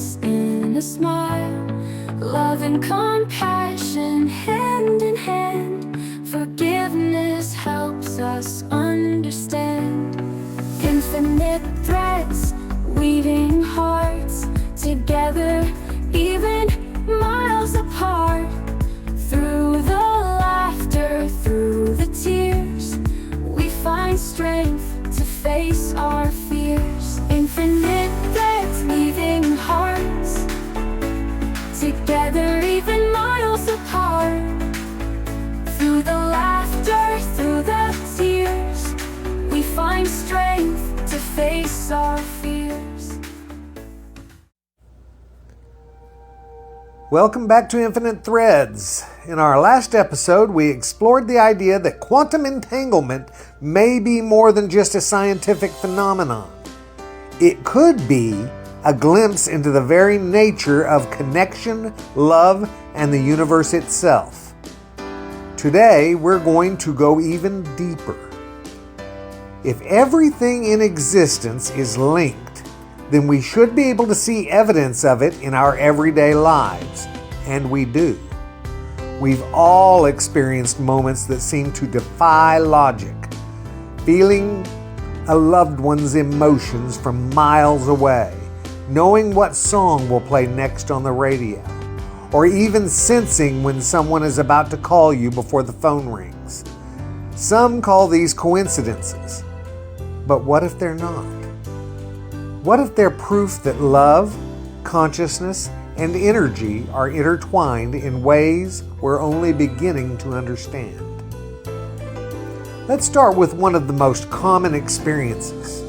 existence in a smile. Love and compassion hand in hand. Forgiveness helps us understand. Infinite threads weaving hearts together, even miles apart. Through the laughter, through the tears, we find strength to face our fears. Infinite threads weaving hearts together, even miles apart. Through the laughter, through the tears, we find strength to face our fears. Welcome back to Infinite Threads. In our last episode, we explored the idea that quantum entanglement may be more than just a scientific phenomenon. It could be a glimpse into the very nature of connection, love, and the universe itself. Today, we're going to go even deeper. If everything in existence is linked, then we should be able to see evidence of it in our everyday lives, and we do. We've all experienced moments that seem to defy logic, feeling a loved one's emotions from miles away, knowing what song will play next on the radio, or even sensing when someone is about to call you before the phone rings. Some call these coincidences, but what if they're not? What if they're proof that love, consciousness, and energy are intertwined in ways we're only beginning to understand? Let's start with one of the most common experiences,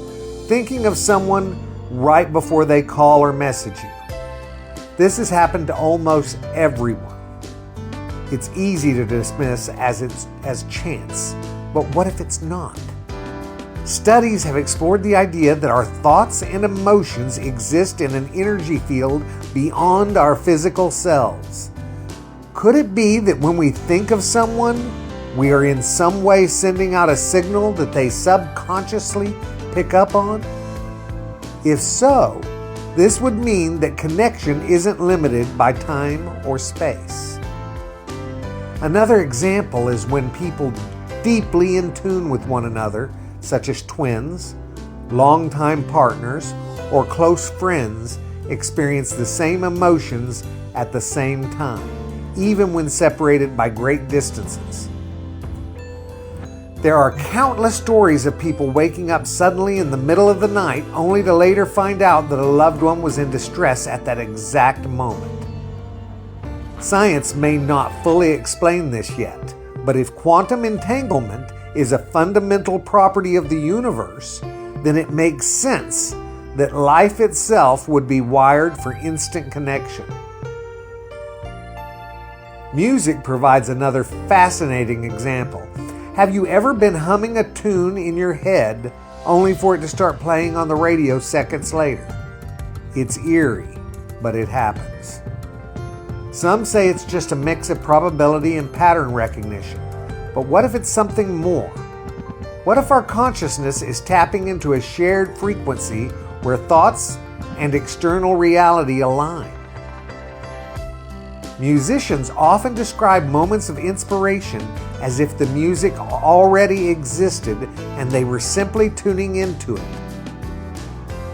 thinking of someone right before they call or message you. This has happened to almost everyone. It's easy to dismiss as chance, but what if it's not? Studies have explored the idea that our thoughts and emotions exist in an energy field beyond our physical selves. Could it be that when we think of someone, we are in some way sending out a signal that they subconsciously pick up on? If so, this would mean that connection isn't limited by time or space. Another example is when people deeply in tune with one another, such as twins, longtime partners, or close friends, experience the same emotions at the same time, even when separated by great distances. There are countless stories of people waking up suddenly in the middle of the night only to later find out that a loved one was in distress at that exact moment. Science may not fully explain this yet, but if quantum entanglement is a fundamental property of the universe, then it makes sense that life itself would be wired for instant connection. Music provides another fascinating example. Have you ever been humming a tune in your head only for it to start playing on the radio seconds later? It's eerie, but it happens. Some say it's just a mix of probability and pattern recognition. But what if it's something more? What if our consciousness is tapping into a shared frequency where thoughts and external reality align? Musicians often describe moments of inspiration as if the music already existed and they were simply tuning into it.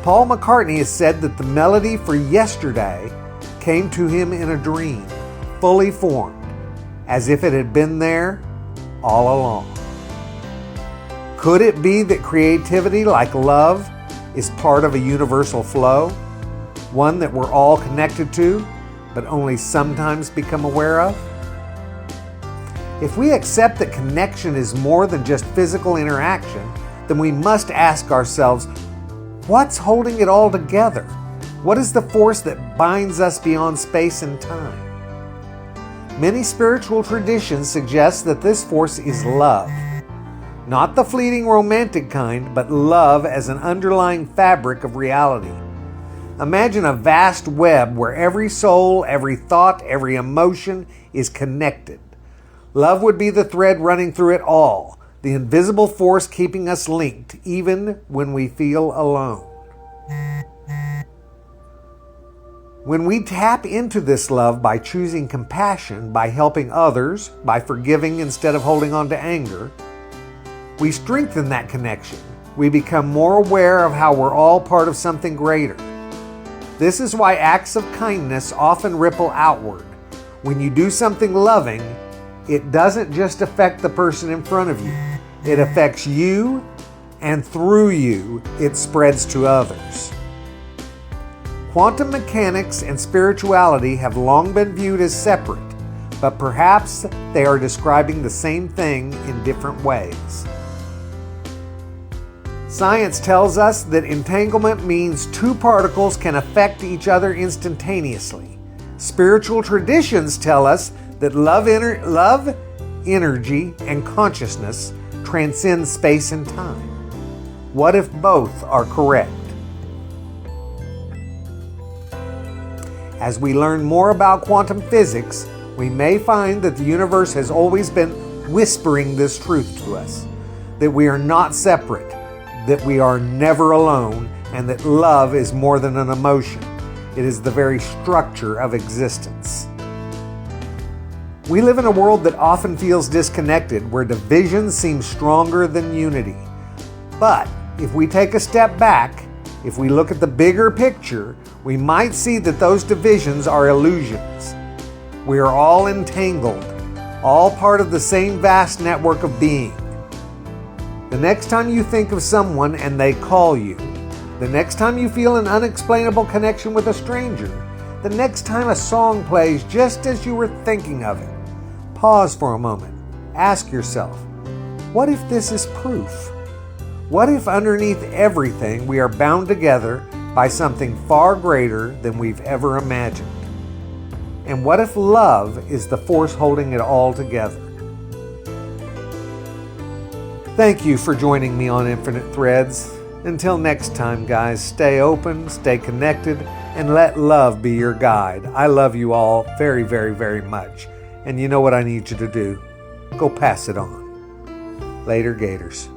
Paul McCartney has said that the melody for Yesterday came to him in a dream, fully formed, as if it had been there all along. Could it be that creativity, like love, is part of a universal flow, one that we're all connected to, but only sometimes become aware of? If we accept that connection is more than just physical interaction, then we must ask ourselves, what's holding it all together? What is the force that binds us beyond space and time? Many spiritual traditions suggest that this force is love. Not the fleeting romantic kind, but love as an underlying fabric of reality. Imagine a vast web where every soul, every thought, every emotion is connected. Love would be the thread running through it all, the invisible force keeping us linked even when we feel alone. When we tap into this love by choosing compassion, by helping others, by forgiving instead of holding on to anger, we strengthen that connection. We become more aware of how we're all part of something greater. This is why acts of kindness often ripple outward. When you do something loving, it doesn't just affect the person in front of you. It affects you, and through you, it spreads to others. Quantum mechanics and spirituality have long been viewed as separate, but perhaps they are describing the same thing in different ways. Science tells us that entanglement means two particles can affect each other instantaneously. Spiritual traditions tell us that love, energy, and consciousness transcend space and time. What if both are correct? As we learn more about quantum physics, we may find that the universe has always been whispering this truth to us, that we are not separate, that we are never alone, and that love is more than an emotion. It is the very structure of existence. We live in a world that often feels disconnected, where division seems stronger than unity. But if we take a step back, if we look at the bigger picture, we might see that those divisions are illusions. We are all entangled, all part of the same vast network of being. The next time you think of someone and they call you, the next time you feel an unexplainable connection with a stranger, the next time a song plays just as you were thinking of it, pause for a moment. Ask yourself, what if this is proof? What if underneath everything we are bound together by something far greater than we've ever imagined? And what if love is the force holding it all together? Thank you for joining me on Infinite Threads. Until next time, guys, stay open, stay connected, and let love be your guide. I love you all very, very, very much. And you know what I need you to do? Go pass it on. Later, Gators.